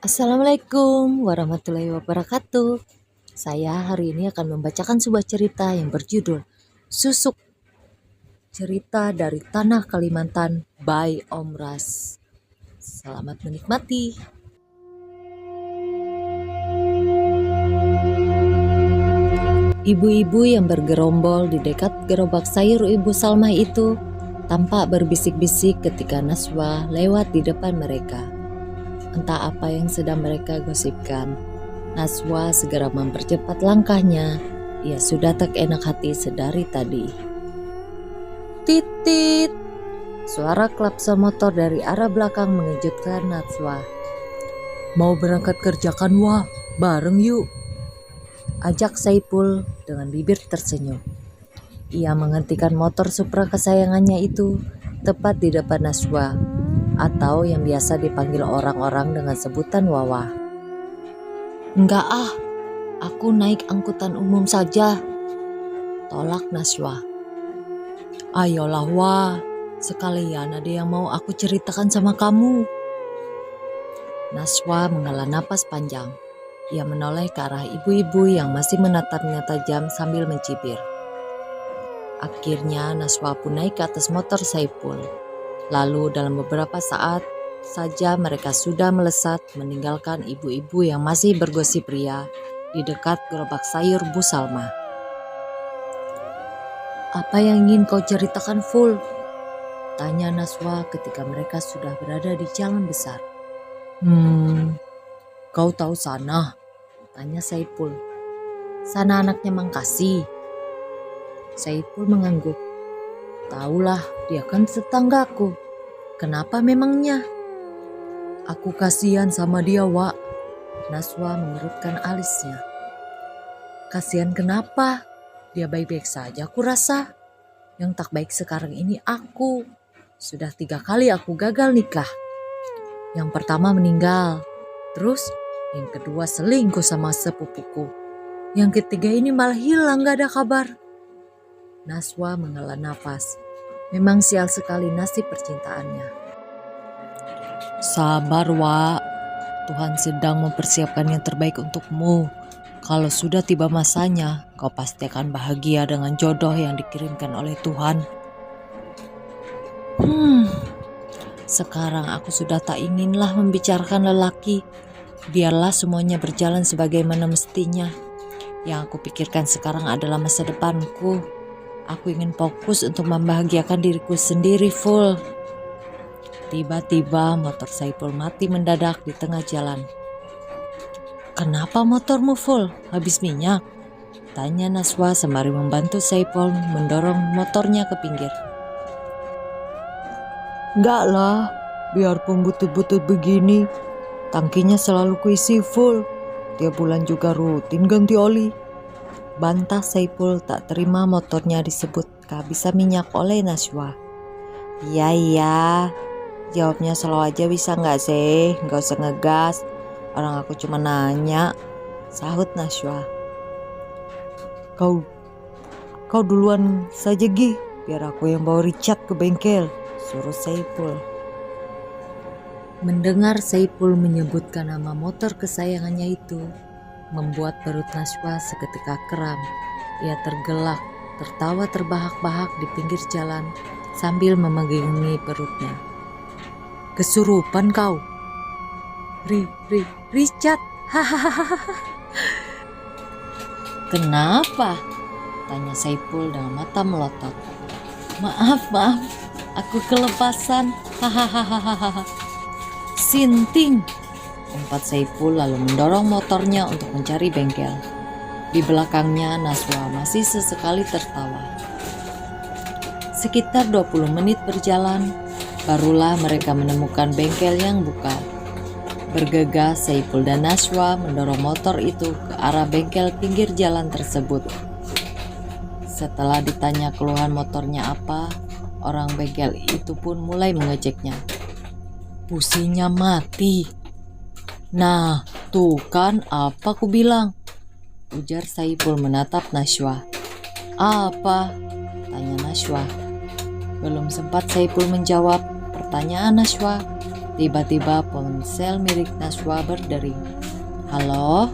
Assalamualaikum warahmatullahi wabarakatuh. Saya hari ini akan membacakan sebuah cerita yang berjudul Susuk. Cerita dari Tanah Kalimantan by Om Ras. Selamat menikmati. Ibu-ibu yang bergerombol di dekat gerobak sayur Ibu Salma itu tampak berbisik-bisik ketika Naswa lewat di depan mereka. Entah apa yang sedang mereka gosipkan. Naswa segera mempercepat langkahnya. Ia sudah tak enak hati sedari tadi. Titit! Suara klakson motor dari arah belakang mengejutkan Naswa. Mau berangkat kerja kan wah, bareng yuk. Ajak Saipul dengan bibir tersenyum. Ia menghentikan motor Supra kesayangannya itu tepat di depan Naswa, atau yang biasa dipanggil orang-orang dengan sebutan Wawa. Enggak ah, aku naik angkutan umum saja, tolak Naswa. Ayolah Wah, sekalian ada yang mau aku ceritakan sama kamu. Naswa menghela napas panjang. Ia menoleh ke arah ibu-ibu yang masih menatapnya tajam sambil mencibir. Akhirnya Naswa pun naik ke atas motor Saipul. Lalu dalam beberapa saat saja mereka sudah melesat meninggalkan ibu-ibu yang masih bergosip ria di dekat gerobak sayur Bu Salma. Apa yang ingin kau ceritakan Ful? Tanya Naswa ketika mereka sudah berada di jalan besar. Kau tahu Sana? Tanya Saipul. Sana anaknya Mang Kasih. Saipul mengangguk. Taulah, dia kan tetanggaku. Kenapa memangnya? Aku kasihan sama dia, Wak. Naswa mengerutkan alisnya. Kasihan kenapa? Dia baik-baik saja aku rasa. Yang tak baik sekarang ini aku. Sudah 3 kali aku gagal nikah. Yang pertama meninggal. Terus yang kedua selingkuh sama sepupuku. Yang ketiga ini malah hilang gak ada kabar. Naswa menghela nafas. Memang sial sekali nasib percintaannya. Sabar Wak. Tuhan sedang mempersiapkan yang terbaik untukmu. Kalau sudah tiba masanya, kau pasti akan bahagia dengan jodoh yang dikirimkan oleh Tuhan. Sekarang aku sudah tak inginlah membicarakan lelaki. Biarlah semuanya berjalan sebagaimana mestinya. Yang aku pikirkan sekarang adalah masa depanku. Aku ingin fokus untuk membahagiakan diriku sendiri full. Tiba-tiba motor Saipul mati mendadak di tengah jalan. Kenapa motormu full? Habis minyak? Tanya Naswa sembari membantu Saipul mendorong motornya ke pinggir. Enggak lah, biarpun butut-butut begini, tangkinya selalu kuisi full. Tiap bulan juga rutin ganti oli. Bantah Saipul tak terima motornya disebut kehabisan minyak oleh Naswa. Iya, jawabnya selalu aja bisa gak sih? Gak usah ngegas, orang aku cuma nanya, sahut Naswa. Kau duluan saja Gi, biar aku yang bawa Richard ke bengkel, suruh Saipul. Mendengar Saipul menyebutkan nama motor kesayangannya itu, membuat perut Naswa seketika kram. Ia tergelak, tertawa terbahak-bahak di pinggir jalan sambil memegangi perutnya. Kesurupan kau? Richard, hahaha. Kenapa? Tanya Saipul dengan mata melotot. Maaf, aku kelepasan, hahaha. Sinting, umpat Saipul lalu mendorong motornya untuk mencari bengkel. Di belakangnya Naswa masih sesekali tertawa. Sekitar 20 menit berjalan, barulah mereka menemukan bengkel yang buka. Bergegas Saipul dan Naswa mendorong motor itu ke arah bengkel pinggir jalan tersebut. Setelah ditanya keluhan motornya apa, orang bengkel itu pun mulai mengeceknya. Businya mati. Nah, tuh kan apa ku bilang, ujar Saipul menatap Naswa. Apa? Tanya Naswa. Belum sempat Saipul menjawab pertanyaan Naswa, Tiba-tiba ponsel milik Najwa berdering. Halo?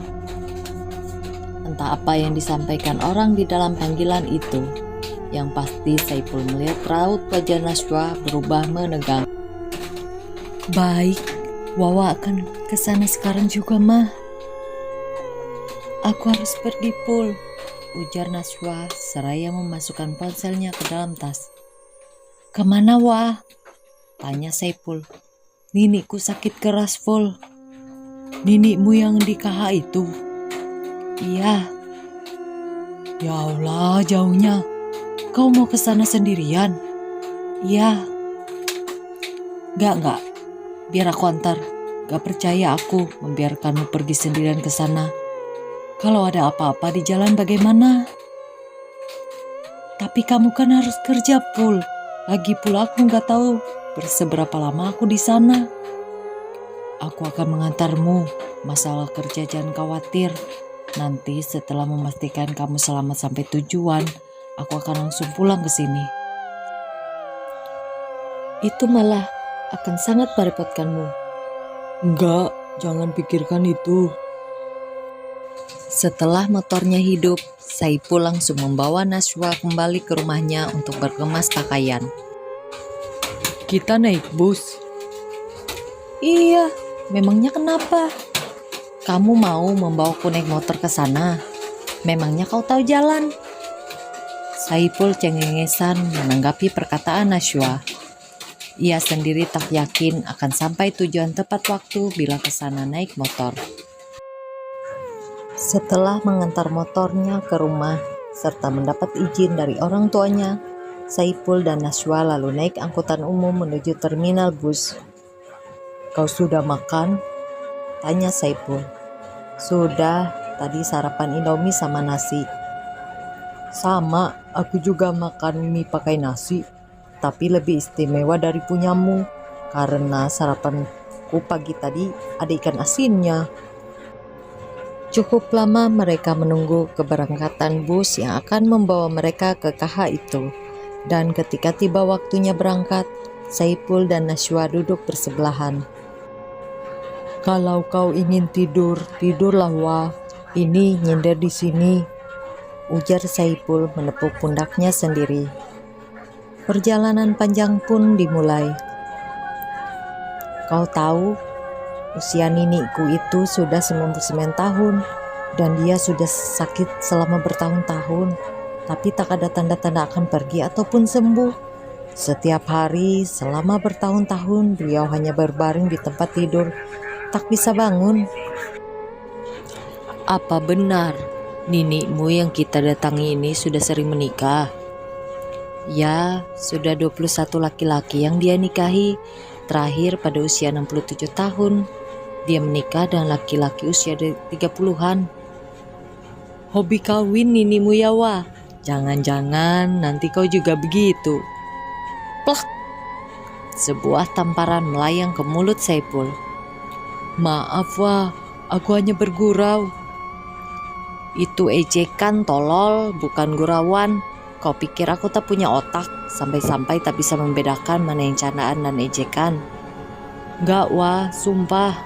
Entah apa yang disampaikan orang di dalam panggilan itu. Yang pasti Saipul melihat raut wajah Najwa berubah menegang. Baik, Wawa akan ke sana sekarang juga, Mah. Aku harus pergi, Pul, ujar Najwa seraya memasukkan ponselnya ke dalam tas. Kemana, Wah? Tanya Saipul. Ninikku sakit keras, Pul. Ninikmu yang di KH itu? Iya. Ya Allah, jauhnya. Kau mau ke sana sendirian? Iya. Enggak. Biar aku antar. Gak percaya aku membiarkanmu pergi sendirian ke sana. Kalau ada apa-apa di jalan bagaimana? Tapi kamu kan harus kerja, Pul. Lagi pula aku gak tahu berseberapa lama aku di sana. Aku akan mengantarmu. Masalah kerja jangan khawatir. Nanti setelah memastikan kamu selamat sampai tujuan, aku akan langsung pulang ke sini. Itu malah akan sangat merepotkanmu. Enggak, jangan pikirkan itu. Setelah motornya hidup, Saipul langsung membawa Najwa kembali ke rumahnya untuk berkemas pakaian. Kita naik bus. Iya, memangnya kenapa? Kamu mau membawaku naik motor ke sana? Memangnya kau tahu jalan? Saipul cengengesan menanggapi perkataan Najwa. Ia sendiri tak yakin akan sampai tujuan tepat waktu bila ke sana naik motor. Setelah mengantar motornya ke rumah serta mendapat izin dari orang tuanya, Saipul dan Najwa lalu naik angkutan umum menuju terminal bus. Kau sudah makan? Tanya Saipul. Sudah, tadi sarapan Indomie sama nasi. Sama, aku juga makan mie pakai nasi, tapi lebih istimewa dari punyamu, karena sarapanku pagi tadi ada ikan asinnya. Cukup lama mereka menunggu keberangkatan bus yang akan membawa mereka ke KH itu. Dan ketika tiba waktunya berangkat, Saipul dan Najwa duduk bersebelahan. Kalau kau ingin tidur, tidurlah, Wah. Ini nyender di sini, ujar Saipul menepuk pundaknya sendiri. Perjalanan panjang pun dimulai. Kau tahu, usia ninikku itu sudah 99 tahun dan dia sudah sakit selama bertahun-tahun, tapi tak ada tanda-tanda akan pergi ataupun sembuh. Setiap hari selama bertahun-tahun beliau hanya berbaring di tempat tidur, tak bisa bangun. Apa benar ninikmu yang kita datangi ini sudah sering menikah? Ya, sudah 21 laki-laki yang dia nikahi. Terakhir pada usia 67 tahun. Dia menikah dengan laki-laki usia 30-an. Hobi kawin ninimu ya, Wah? Jangan-jangan nanti kau juga begitu. Plak! Sebuah tamparan melayang ke mulut Saipul. Maaf, Wah, aku hanya bergurau. Itu ejekan, tolol, bukan gurauan. Kau pikir aku tak punya otak, sampai-sampai tak bisa membedakan mana yang candaan dan ejekan? Enggak, Wah, sumpah.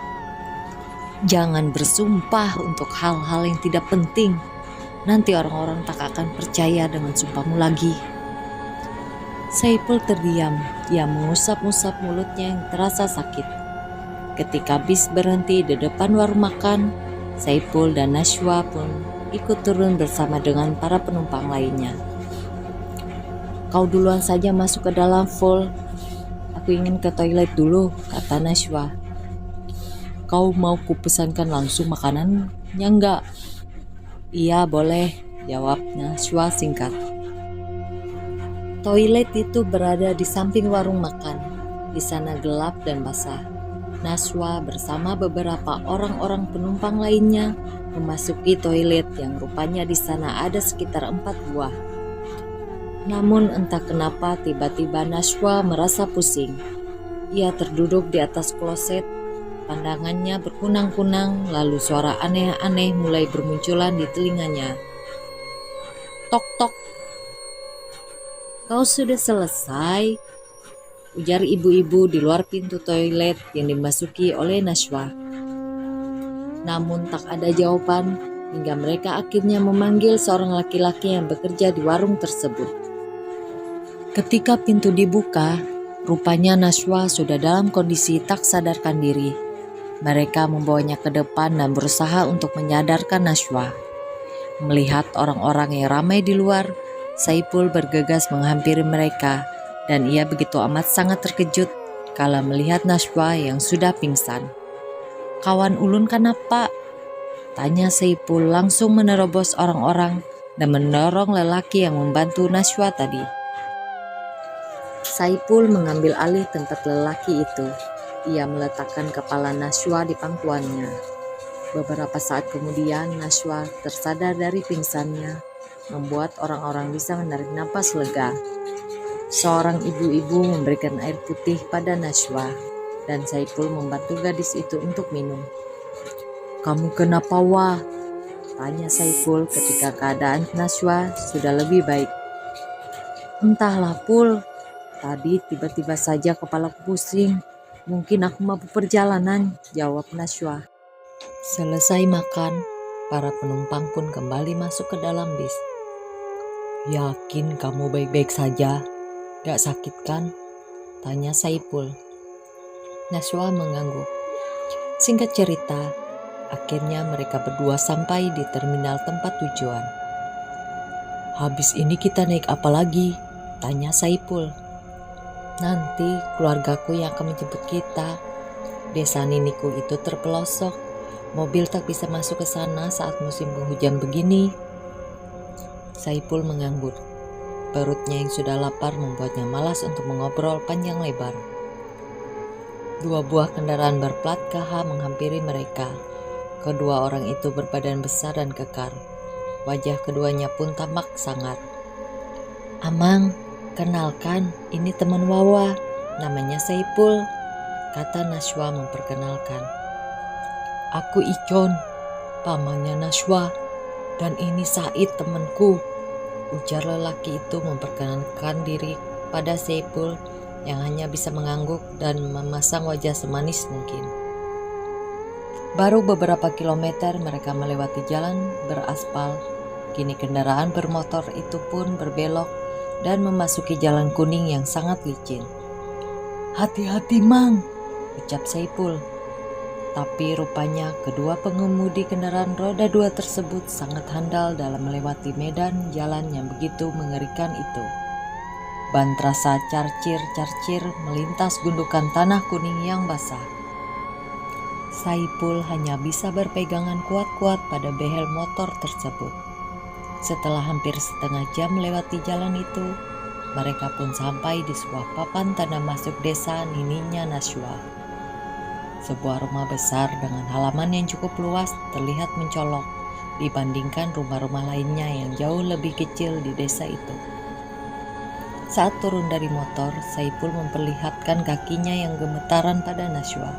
Jangan bersumpah untuk hal-hal yang tidak penting. Nanti orang-orang tak akan percaya dengan sumpahmu lagi. Saipul terdiam. Dia mengusap-usap mulutnya yang terasa sakit. Ketika bis berhenti di depan warung makan, Saipul dan Najwa pun ikut turun bersama dengan para penumpang lainnya. Kau duluan saja masuk ke dalam, Ful. Aku ingin ke toilet dulu, kata Najwa. Kau mau kupesankan langsung makanannya enggak? Iya, boleh, jawab Najwa singkat. Toilet itu berada di samping warung makan. Di sana gelap dan basah. Najwa bersama beberapa orang-orang penumpang lainnya memasuki toilet yang rupanya di sana ada sekitar 4 buah. Namun entah kenapa tiba-tiba Najwa merasa pusing. Ia terduduk di atas kloset, pandangannya berkunang-kunang, lalu suara aneh-aneh mulai bermunculan di telinganya. Tok tok. Kau sudah selesai? ujar ibu-ibu di luar pintu toilet yang dimasuki oleh Najwa. Namun tak ada jawaban hingga mereka akhirnya memanggil seorang laki-laki yang bekerja di warung tersebut. Ketika pintu dibuka, rupanya Najwa sudah dalam kondisi tak sadarkan diri. Mereka membawanya ke depan dan berusaha untuk menyadarkan Najwa. Melihat orang-orang yang ramai di luar, Saipul bergegas menghampiri mereka dan ia begitu amat sangat terkejut kala melihat Najwa yang sudah pingsan. "Kawan ulun kenapa?" tanya Saipul langsung menerobos orang-orang dan mendorong lelaki yang membantu Najwa tadi. Saipul mengambil alih tempat lelaki itu. Ia meletakkan kepala Najwa di pangkuannya. Beberapa saat kemudian Najwa tersadar dari pingsannya, membuat orang-orang bisa menarik napas lega. Seorang ibu-ibu memberikan air putih pada Najwa dan Saipul membantu gadis itu untuk minum. "Kamu kenapa, wah?" tanya Saipul ketika keadaan Najwa sudah lebih baik. "Entahlah, Pul. Tadi tiba-tiba saja kepalaku pusing. Mungkin aku mabuk perjalanan," jawab Najwa. Selesai makan, para penumpang pun kembali masuk ke dalam bis. "Yakin kamu baik-baik saja? Gak sakit kan?" tanya Saipul. Najwa mengangguk. Singkat cerita, akhirnya mereka berdua sampai di terminal tempat tujuan. "Habis ini kita naik apa lagi?" tanya Saipul. "Nanti keluargaku yang akan menjemput kita. Desa niniku itu terpelosok. Mobil tak bisa masuk ke sana saat musim penghujan begini." Saipul mengangguk. Perutnya yang sudah lapar membuatnya malas untuk mengobrol panjang lebar. Dua buah kendaraan berplat KH menghampiri mereka. Kedua orang itu berbadan besar dan kekar. Wajah keduanya pun tampak sangar. "Amang, kenalkan, ini teman Wawa, namanya Saipul," kata Najwa memperkenalkan. "Aku Icon, pamannya Najwa, dan ini Said temanku," ujar lelaki itu memperkenalkan diri pada Saipul yang hanya bisa mengangguk dan memasang wajah semanis mungkin. Baru beberapa kilometer mereka melewati jalan beraspal. Kini kendaraan bermotor itu pun berbelok dan memasuki jalan kuning yang sangat licin. "Hati-hati, Mang," ucap Saipul. Tapi rupanya kedua pengemudi kendaraan roda 2 tersebut sangat handal dalam melewati medan jalan yang begitu mengerikan itu. Ban terasa carcir-carcir melintas gundukan tanah kuning yang basah. Saipul hanya bisa berpegangan kuat-kuat pada behel motor tersebut. Setelah hampir setengah jam melewati jalan itu, mereka pun sampai di sebuah papan tanda masuk desa nininya Najwa. Sebuah rumah besar dengan halaman yang cukup luas terlihat mencolok dibandingkan rumah-rumah lainnya yang jauh lebih kecil di desa itu. Saat turun dari motor, Saipul memperlihatkan kakinya yang gemetaran pada Najwa.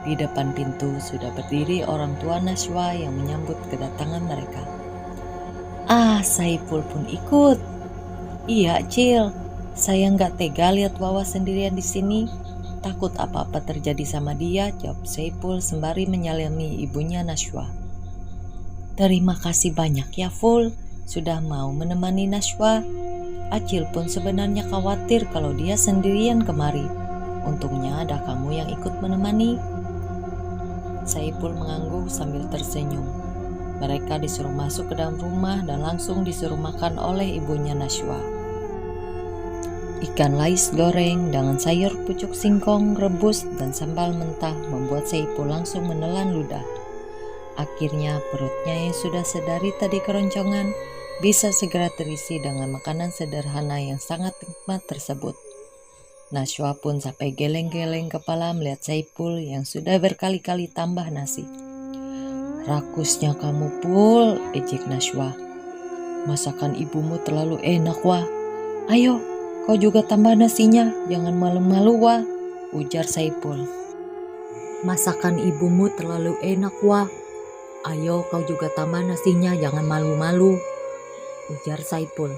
Di depan pintu sudah berdiri orang tua Najwa yang menyambut kedatangan mereka. Saipul pun ikut. "Iya, Cil. Saya nggak tega lihat Wawa sendirian di sini. Takut apa-apa terjadi sama dia," jawab Saipul sembari menyalami ibunya Najwa. "Terima kasih banyak ya, Ful, sudah mau menemani Najwa. Acil pun sebenarnya khawatir kalau dia sendirian kemari. Untungnya ada kamu yang ikut menemani." Saipul mengangguk sambil tersenyum. Mereka disuruh masuk ke dalam rumah dan langsung disuruh makan oleh ibunya Najwa. Ikan lais goreng dengan sayur pucuk singkong rebus dan sambal mentah membuat Saipul langsung menelan ludah. Akhirnya perutnya yang sudah sedari tadi keroncongan bisa segera terisi dengan makanan sederhana yang sangat nikmat tersebut. Najwa pun sampai geleng-geleng kepala melihat Saipul yang sudah berkali-kali tambah nasi. "Rakusnya kamu, Pul," ejek Najwa. "Masakan ibumu terlalu enak, wah. Ayo, kau juga tambah nasinya, jangan malu-malu, wah," ujar Saipul. "Masakan ibumu terlalu enak, wah. Ayo kau juga tambah nasinya, jangan malu-malu," ujar Saipul.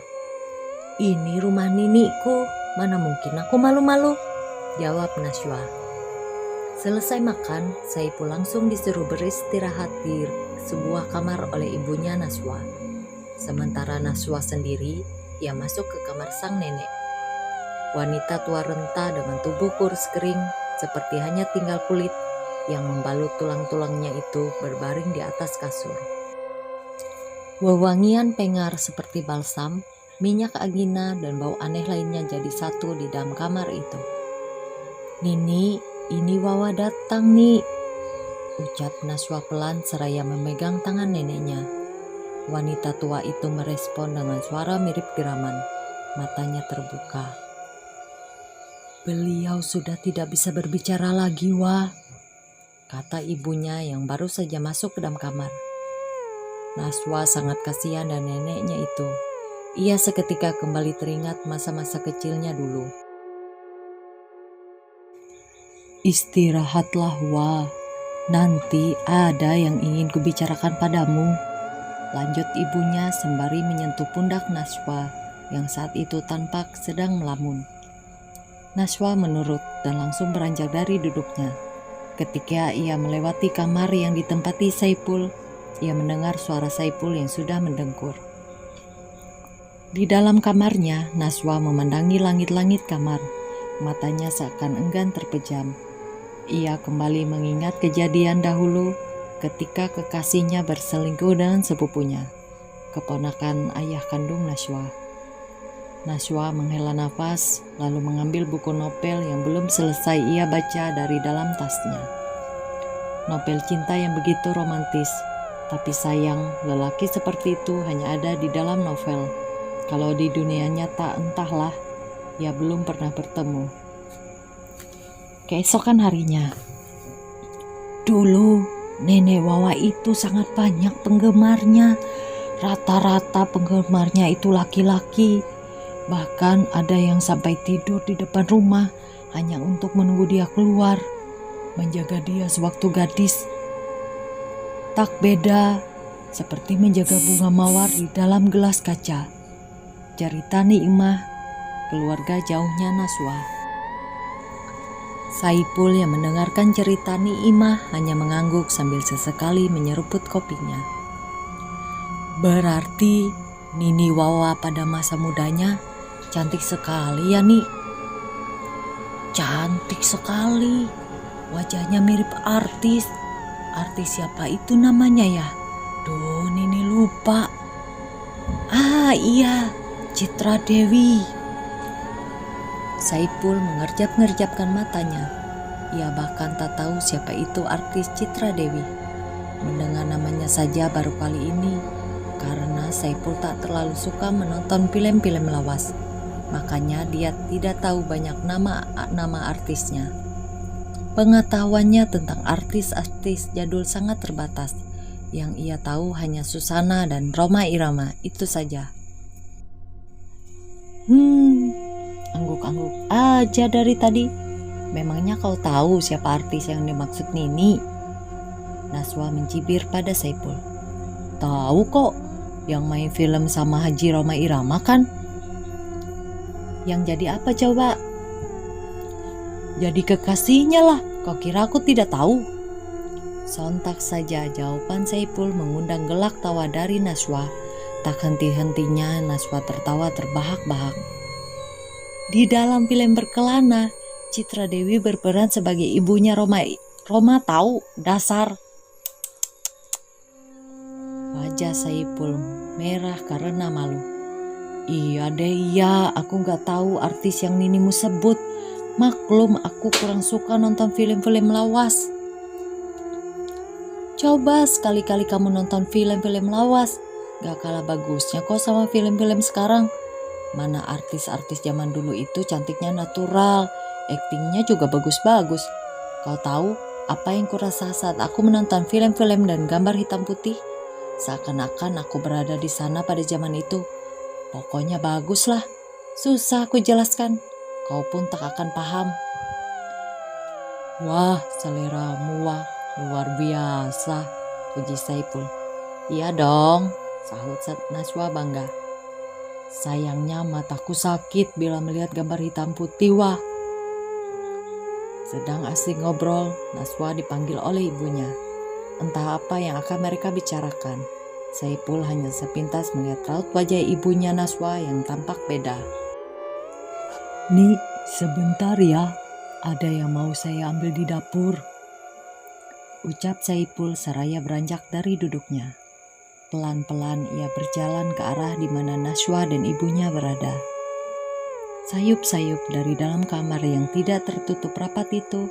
"Ini rumah niniku, mana mungkin aku malu-malu," jawab Najwa. Selesai makan, Saipul langsung disuruh beristirahat di sebuah kamar oleh ibunya Najwa. Sementara Najwa sendiri, ia masuk ke kamar sang nenek. Wanita tua renta dengan tubuh kurus kering, seperti hanya tinggal kulit yang membalut tulang-tulangnya itu berbaring di atas kasur. Wewangian pengar seperti balsam, minyak agina, dan bau aneh lainnya jadi satu di dalam kamar itu. "Nini, ini Wawa datang nih," ucap Najwa pelan seraya memegang tangan neneknya. Wanita tua itu merespon dengan suara mirip geraman. Matanya terbuka. "Beliau sudah tidak bisa berbicara lagi, Wah," kata ibunya yang baru saja masuk ke dalam kamar. Najwa sangat kasihan dan neneknya itu. Ia seketika kembali teringat masa-masa kecilnya dulu. "Istirahatlah, Wah. Nanti ada yang ingin kubicarakan padamu," lanjut ibunya sembari menyentuh pundak Najwa yang saat itu tampak sedang melamun. Najwa menurut dan langsung beranjak dari duduknya. Ketika ia melewati kamar yang ditempati Saipul, ia mendengar suara Saipul yang sudah mendengkur. Di dalam kamarnya, Najwa memandangi langit-langit kamar. Matanya seakan enggan terpejam. Ia kembali mengingat kejadian dahulu ketika kekasihnya berselingkuh dengan sepupunya, keponakan ayah kandung Najwa. Najwa menghela nafas, lalu mengambil buku novel yang belum selesai ia baca dari dalam tasnya. Novel cinta yang begitu romantis, tapi sayang lelaki seperti itu hanya ada di dalam novel. Kalau di dunia nyata entahlah, ia belum pernah bertemu. Keesokan harinya, dulu nenek Wawa itu sangat banyak penggemarnya. Rata-rata penggemarnya itu laki-laki. Bahkan ada yang sampai tidur di depan rumah hanya untuk menunggu dia keluar, menjaga dia sewaktu gadis. Tak beda seperti menjaga bunga mawar di dalam gelas kaca. Cerita Ni'imah, keluarga jauhnya Najwa. Saipul yang mendengarkan cerita Ni'imah hanya mengangguk sambil sesekali menyeruput kopinya. "Berarti Nini Wawa pada masa mudanya cantik sekali ya, Ni?" "Cantik sekali. Wajahnya mirip artis. Artis siapa itu namanya ya? Duh, Nini lupa. Ah iya, Citra Dewi." Saipul mengerjap-ngerjapkan matanya. Ia bahkan tak tahu siapa itu artis Citra Dewi. Mendengar namanya saja baru kali ini, karena Saipul tak terlalu suka menonton film-film lawas. Makanya dia tidak tahu banyak nama artisnya. Pengetahuannya tentang artis-artis jadul sangat terbatas. Yang ia tahu hanya Susana dan Rhoma Irama, itu saja. Angguk-angguk aja dari tadi. Memangnya kau tahu siapa artis yang dimaksud Nini? Najwa mencibir pada Saipul. Tahu kok, yang main film sama Haji Rhoma Irama kan? Yang jadi apa coba? Jadi kekasihnya lah, kau kira aku tidak tahu? Sontak saja jawaban Saipul mengundang gelak tawa dari Najwa. Tak henti-hentinya Najwa tertawa terbahak-bahak. Di dalam film berkelana, Citra Dewi berperan sebagai ibunya Rhoma. Rhoma tahu, dasar. Wajah Saipul merah karena malu. Iya deh, iya, aku gak tahu artis yang Ninimu sebut. Maklum aku kurang suka nonton film-film lawas. Coba sekali-kali kamu nonton film-film lawas. Gak kalah bagusnya kok sama film-film sekarang. Mana artis-artis zaman dulu itu cantiknya natural, aktingnya juga bagus-bagus. Kau tahu apa yang kurasa saat aku menonton film-film dan gambar hitam putih? Seakan-akan aku berada di sana pada zaman itu. Pokoknya bagus lah. Susah aku jelaskan. Kau pun tak akan paham. Wah, seleramu wah, luar biasa, puji Saipul. Iya dong, sahut Najwa bangga. Sayangnya mataku sakit bila melihat gambar hitam putih, wah. Sedang asik ngobrol, Naswa dipanggil oleh ibunya. Entah apa yang akan mereka bicarakan. Saipul hanya sepintas melihat raut wajah ibunya Naswa yang tampak beda. "Nik, sebentar ya, ada yang mau saya ambil di dapur," ucap Saipul seraya beranjak dari duduknya. Pelan-pelan ia berjalan ke arah di mana Naswa dan ibunya berada. Sayup-sayup dari dalam kamar yang tidak tertutup rapat itu,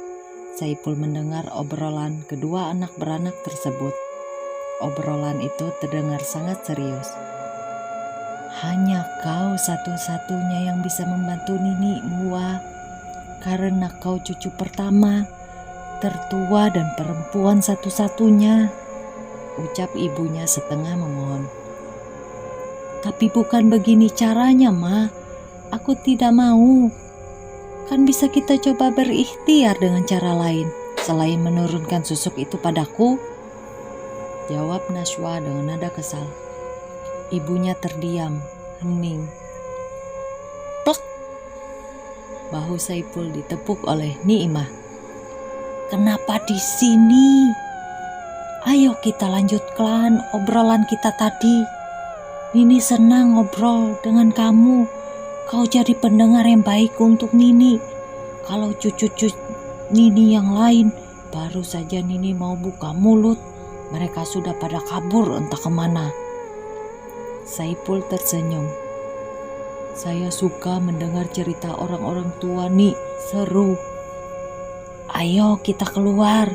Saipul mendengar obrolan kedua anak beranak tersebut. Obrolan itu terdengar sangat serius. "Hanya kau satu-satunya yang bisa membantu Nini, Mua, karena kau cucu pertama, tertua dan perempuan satu-satunya," ucap ibunya setengah memohon. "Tapi bukan begini caranya, Ma. Aku tidak mau. Kan bisa kita coba berikhtiar dengan cara lain selain menurunkan susuk itu padaku," jawab Naswa dengan nada kesal. Ibunya terdiam, hening. Plek! Bahu Saipul ditepuk oleh Niimah. "Kenapa di sini? Ayo kita lanjutkan obrolan kita tadi. Nini senang ngobrol dengan kamu. Kau jadi pendengar yang baik untuk Nini. Kalau cucu-cucu Nini yang lain, baru saja Nini mau buka mulut, mereka sudah pada kabur entah kemana." Saipul tersenyum. "Saya suka mendengar cerita orang-orang tua, Ni. Seru. Ayo kita keluar.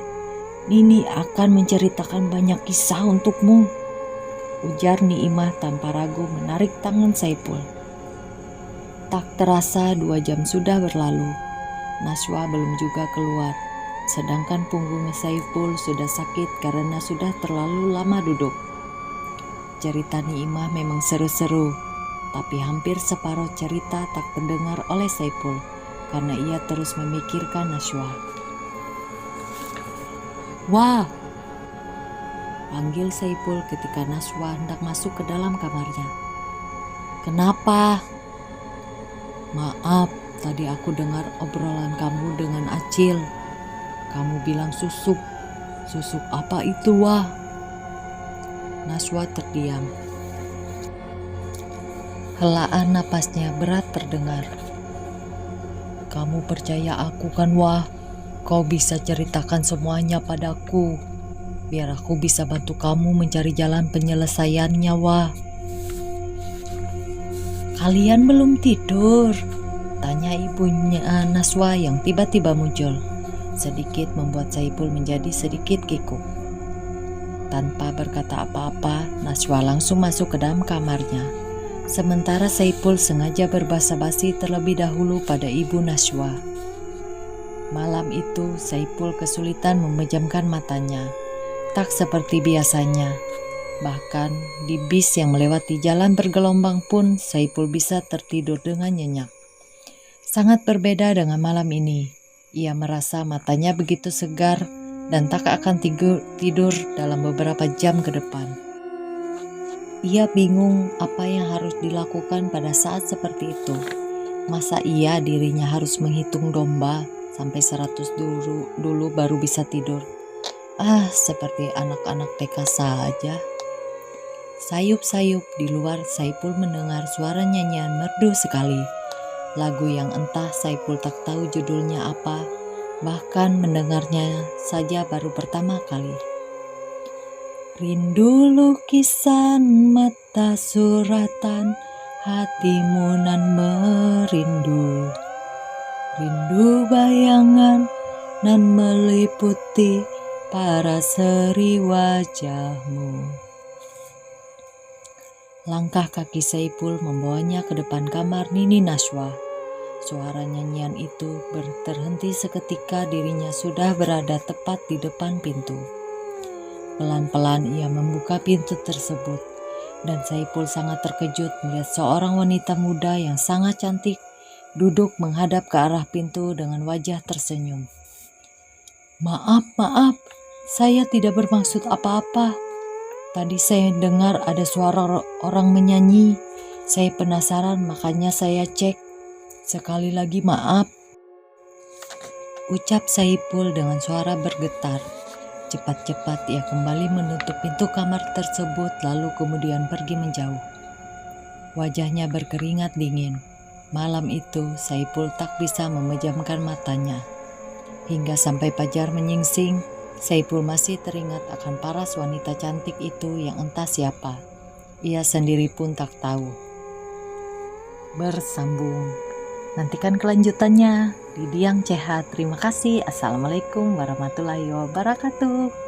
Nini akan menceritakan banyak kisah untukmu," ujar Niimah tanpa ragu menarik tangan Saipul. Tak terasa 2 jam sudah berlalu. Naswa belum juga keluar, sedangkan punggungnya Saipul sudah sakit karena sudah terlalu lama duduk. Cerita Niimah memang seru-seru, tapi hampir separuh cerita tak terdengar oleh Saipul karena ia terus memikirkan Naswa. "Wah!" panggil Saipul ketika Naswa hendak masuk ke dalam kamarnya. "Kenapa?" "Maaf, tadi aku dengar obrolan kamu dengan Acil. Kamu bilang susuk. Susuk apa itu, Wah?" Naswa terdiam. Helaan napasnya berat terdengar. "Kamu percaya aku kan, Wah? Kau bisa ceritakan semuanya padaku, biar aku bisa bantu kamu mencari jalan penyelesaiannya, Wah." "Kalian belum tidur?" tanya ibunya Naswa yang tiba-tiba muncul. Sedikit membuat Saipul menjadi sedikit kikuk. Tanpa berkata apa-apa, Naswa langsung masuk ke dalam kamarnya. Sementara Saipul sengaja berbasa-basi terlebih dahulu pada ibu Naswa. Malam itu Saipul kesulitan memejamkan matanya. Tak seperti biasanya. Bahkan di bis yang melewati jalan bergelombang pun Saipul bisa tertidur dengan nyenyak. Sangat berbeda dengan malam ini. Ia merasa matanya begitu segar dan tak akan tidur dalam beberapa jam ke depan. Ia bingung apa yang harus dilakukan pada saat seperti itu. Masa iya dirinya harus menghitung domba sampai 100 dulu baru bisa tidur? Seperti anak-anak TK saja. Sayup-sayup di luar Saipul mendengar suara nyanyian merdu sekali. Lagu yang entah Saipul tak tahu judulnya apa, bahkan mendengarnya saja baru pertama kali. "Rindu lukisan mata suratan, hatimu nan merindu. Rindu bayangan nan meliputi para seri wajahmu." Langkah kaki Saipul membawanya ke depan kamar Nini Naswa. Suara nyanyian itu terhenti seketika dirinya sudah berada tepat di depan pintu. Pelan-pelan ia membuka pintu tersebut dan Saipul sangat terkejut melihat seorang wanita muda yang sangat cantik duduk menghadap ke arah pintu dengan wajah tersenyum. Maaf, saya tidak bermaksud apa-apa. Tadi saya dengar ada suara orang menyanyi. Saya penasaran makanya saya cek. Sekali lagi maaf." ucap Saipul dengan suara bergetar. Cepat-cepat ia kembali menutup pintu kamar tersebut lalu kemudian pergi menjauh. Wajahnya berkeringat dingin. Malam itu Saipul tak bisa memejamkan matanya. Hingga sampai fajar menyingsing, Saipul masih teringat akan paras wanita cantik itu yang entah siapa. Ia sendiri pun tak tahu. Bersambung. Nantikan kelanjutannya di Diang Cehat. Terima kasih. Assalamualaikum warahmatullahi wabarakatuh.